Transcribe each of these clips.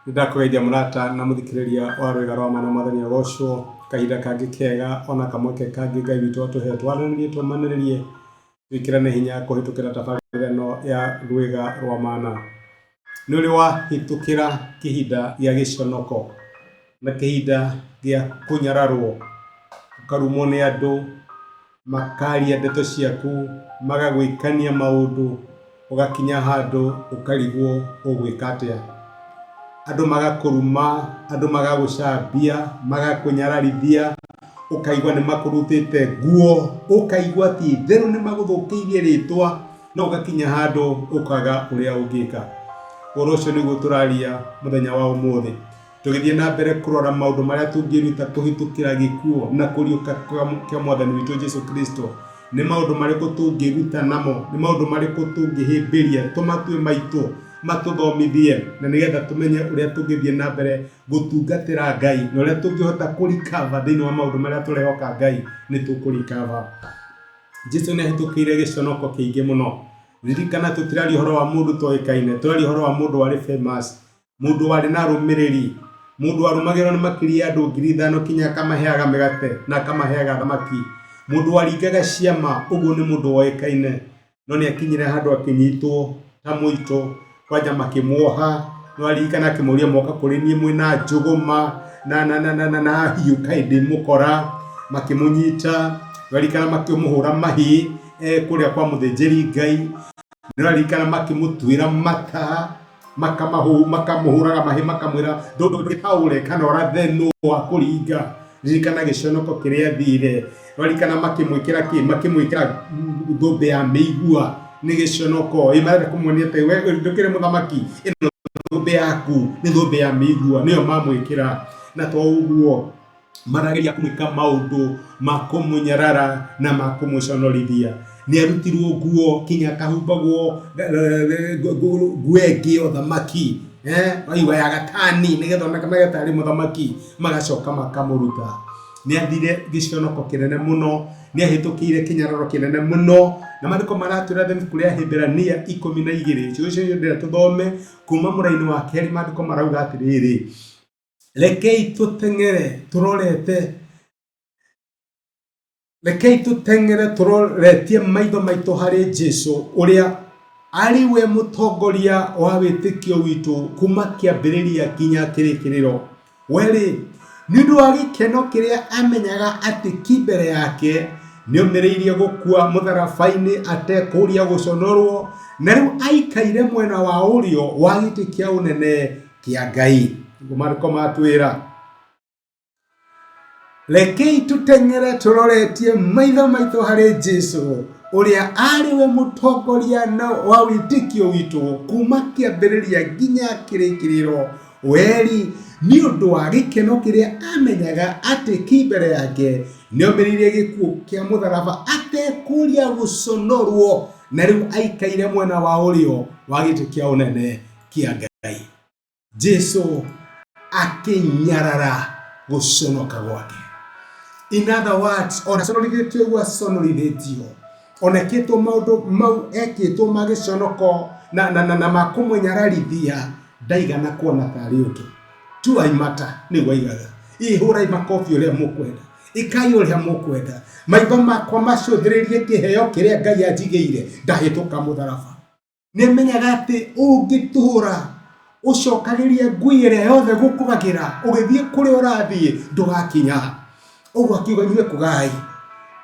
Ndakugeithia murata na muthikiriria wa rwega rwa mana mwathani agocwo kahinda kangi kega ona kamweke kangi Ngai witu atuhe twaranirie tumaniririe twikirane hinya kuhitukira tabarĩra ĩno ya rwega rwa mana. Nĩ ũrĩ wahitukira kihinda gĩa gĩconoko na kihinda gĩa kũnyararwo, ũkarumwo nĩ andũ makaria ndeto ciaku, magagwĩkania maũndũ, ũgakinya handũ ũkarigwo ũgwĩka atĩa. Andũ magakũruma, andũ magagũcambia, magakũnyararithia, ũkaigua nĩ makũrutĩte nguo, ũkaigua atĩ therũ nĩ magũthũkĩirie rĩtwa, na ũgakinya handũ ũkaga ũrĩa ũngĩka. Ũhoro ũcio nĩguo tũraria mũthenya wa ũmũthĩ, tũgĩthiĩ na mbere kũrora maũndũ marĩa tũngĩruta kũhĩtũkĩra gĩkuũ na kũriũka kwa mwathani witũ Jesu Kristo. Nĩ maũndũ marĩkũ tũngĩruta namo, nĩ maũndũ marĩkũ tũngĩhĩmbĩria tũmatue maitũ matũthomithie, na nĩgetha tũmenye ũrĩa tũngĩthiĩ na mbere gũtungatĩra Ngai, na ũrĩa tũngĩhota kũrikava thĩinĩ wa maũndũ marĩa tũrehoka Ngai nĩ tũkũrikava. Jesu nĩ ahĩtũkĩire gĩconoko kĩingĩ mũno. Ririkana tũtirari ũhoro wa mũndũ toĩkaine, tũrari ũhoro wa mũndũ warĩ famous, mũndũ warĩ na arũmĩrĩri, mũndũ warũmagĩrĩrwo nĩ makĩria ya andũ 5,000 kinya akamaheaga mĩgate na akamaheaga thamaki, mũndũ waringaga ciama. Ũguo nĩ mũndũ woĩkaine, no nĩ akinyire handũ akĩnyitwo ta mũito, kwanja makĩmuoha. No aririkana akĩmũria moka kũrĩ niĩ mwĩna njũgũma na hiũ kaĩ ndĩmũkora, makĩmũnyita. Aririkana makĩmũhũra mahi kũrĩa kwa mũthĩnjĩri Ngai. No aririkana makĩmũtuĩra mata, makamũhũraga mahi makamwĩra ndũngĩtaũre kana ũrathe wa kũringa. Ririkana gĩconoko kĩrĩa athire. Aririkana makĩmwĩkĩra thũmbĩ ya mĩigua. Nĩ gĩconoko ĩmarenda kũmuonia atĩ we ndũkĩrĩ mũthamaki, ĩno thũmbĩ yaku nĩ thũmbĩ ya mĩigua, nĩyo mamwĩkĩra. Na to ũguo, marageria kũmwĩka maũndũ ma kũmũnyarara na ma kũmũconorithia. Nĩ arutirwo nguo kinya akahumbagwo nguo ĩngĩ ya ũthamaki, waigua ya gatani, nĩgetha onekanaga tarĩ mũthamaki, magacoka makamũruta. Nĩ athire gĩconoko kĩnene mũno, nĩ ahĩtũkĩire kĩnyararo kĩnene mũno, na maandĩko maratwĩra thĩ kũrĩ Ahĩbĩrania 12. Ũcio ndĩrenda tũthome kuma mũraini wa kerĩ. Maandĩko marauga atĩrĩrĩ: rekei tũteng'ere tũroretie maitho maitũ harĩ Jesũ, ũrĩa arĩ we mũtongoria wa wĩtĩkio witũ kuma kĩambĩrĩria nginya kĩrĩkĩrĩro. Werĩ, nĩ ũndũ wa gĩkeno kĩrĩa amenyaga atĩ ki mbere yake nĩ omĩrĩirie gũkua mũtharaba-inĩ atekũũria gũconorwo, na rĩu aikaire mwena wa ũrĩo wa gĩtĩ kĩa ũnene kĩa Ngai. Maandĩko matwĩra, rekei tũteng'ere tũroretie maitho maitũ harĩ Jesũ, ũrĩa arĩ we mũtongoria wa wĩtĩkio witũ kuma kĩambĩrĩria nginya kĩrĩkĩrĩro. Weri, nĩ ũndũ wa gĩkeno kĩrĩa amenyaga atĩ ki mbere yake nĩ omĩrĩirie gĩkuũ kĩa mũtharaba atekũũria gũconorwo, na rĩu aikaire mwena wa ũrĩo wa gĩtĩ kĩa ũnene kĩa Ngai. Jesũ akĩnyarara gũconoka gwake. In other words, ona conorithĩtio ũguo aconorithĩtio, onekĩtwo maũndũ mau ekĩtwo ma gĩconoko na ma kũmũnyararithia, ndaigana kuona tarĩ ũndũ tu aimata. Nĩguo aigaga, ihũrai makobi ũrĩa mũkwenda, ikai ũrĩa mũkwenda, maitho makwa macũthĩrĩrie kĩheo kĩrĩa Ngai anjigĩire ndahĩtũka mũtharaba. Nĩmenyaga atĩ ũngĩtũũra ũcokagĩrie ngui ĩrĩa yothe gũkũgagĩra ũgĩthiĩ kũrĩa ũrathiĩ ndũgakinya. Ũguo akiuga inyuĩ kũgai,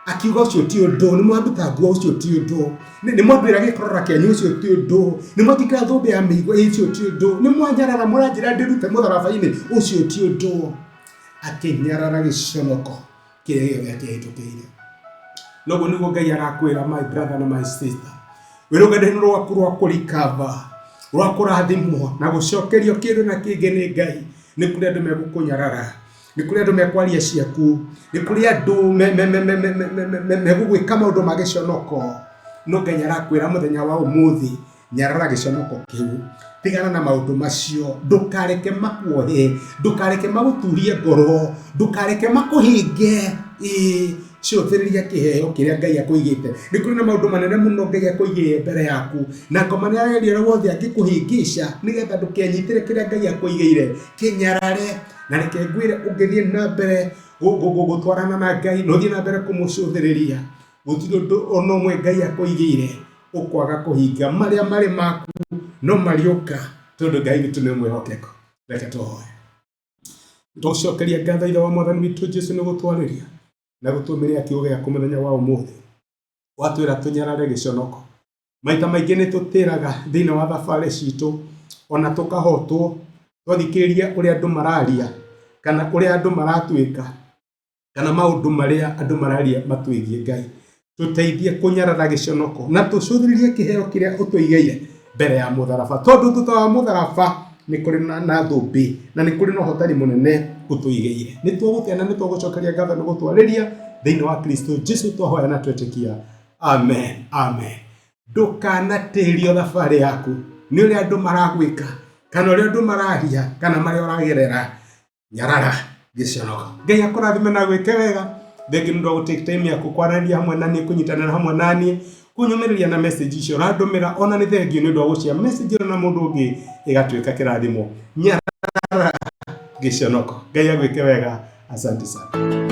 akiuga ũcio ti ũndũ, nĩ mwanduta nguo ũcio ti ũndũ, nĩ mwambĩra gĩkorora kĩanyu ũcio ti ũndũ, nĩ mwatĩkĩra thũmbĩ ya mĩigua ũcio ti ũndũ, nĩ mwanyarara mũranjĩra ndĩrute mũtharaba-inĩ ũcio ti ũndũ. Akĩnyarara gĩconoko kĩrĩa gĩothe akĩhĩtũkĩire. Noguo nĩguo Ngai arakwĩra, my brother na my sister, wĩrũgano rwaku rwa kũrikava, rwa kũrathimwo na gũcokerio kĩndũ na kĩngĩ nĩ Ngai. Nĩ kũrĩ andũ megũkũnyarara, nĩ kũrĩ andũ mekwaria ciaku, nĩ kũrĩ andũ megũgwĩka maũndũ ma gĩconoko. No Ngai arakwĩra mũthenya wa ũmũthĩ, nyarara gĩconoko kĩu, tigana na maũndũ macio, ndũkareke makuohe, ndũkareke magũturie ngoro, ndũkareke makũhinge. cũthĩrĩria kĩheo kĩrĩa Ngai akũigĩte. Nĩ kũrĩ na maũndũ manene mũno Ngai akũigĩire mbere yaku, na ngoma nĩareria ũrĩa wothe angĩkũhĩngĩca nĩgetha ndũkenyitĩre kĩrĩa Ngai akũigĩire kĩnyarare. Na reke ngwĩre ũngĩthiĩ na mbere gũtwarana na Ngai na ũthiĩ na mbere kũmũcũthĩrĩria, gũtirĩ ũndũ ona ũmwe Ngai akũigĩire ũkwaga kũhinga. Marĩa marĩ maku no marĩũka, tondũ Ngai witũ nĩ mwĩhokeku. Reke tũhoe. Tũcokeria ngatho Ithe wa Mwathani witũ Jesũ nĩ gũtwarĩria na gũtũmĩria kiugo gĩaku mũthenya wa ũmũthĩ. Watwĩra tũnyarare gĩconoko. Maita maingĩ nĩ tũtĩraga thĩinĩ wa thabarĩ citũ, ona tũkahotwo twathikĩrĩria ũrĩa andũ mararia, kana ũrĩa andũ maratwĩka, kana maũndũ marĩa andũ mararia matwĩgie. Ngai tũteithie kũnyarara gĩconoko na tũcũthĩrĩrie kĩheo kĩrĩa ũtũigĩire mbere ya mũtharaba, tondũ thutha wa mũtharaba nĩ kũrĩ na thũmbĩ na nĩ kũrĩ na ũhotani mũnene ũtũigĩire. Nĩ tũgũtĩa na nĩ tũgũcokeria ngatho nĩ gũtwarĩria thĩinĩ wa Kristo Jesũ twahoya na twetĩkia. Amen, amen. Ndũkanatĩrio thabarĩ yaku nĩ ũrĩa andũ maragwĩka, kana ũrĩa andũ mararia, kana marĩa ũragerera. Nyarara gĩconoko. Ngai akũrathime na gwĩke wega. Thengi nĩ ũndũ wa gũtake time yaku kwaranĩria hamwe na niĩ, kũnyitanĩra hamwe na niĩ, kũnyũmĩrĩria na message icio ũrandũmĩra. Ona nĩ thengi nĩ ũndũ wa gũcia message na mũndũ ũngĩ ĩgatuĩka kĩrathimo. Nyarara gĩconoko. Ngai agwĩke wega. Asante sana.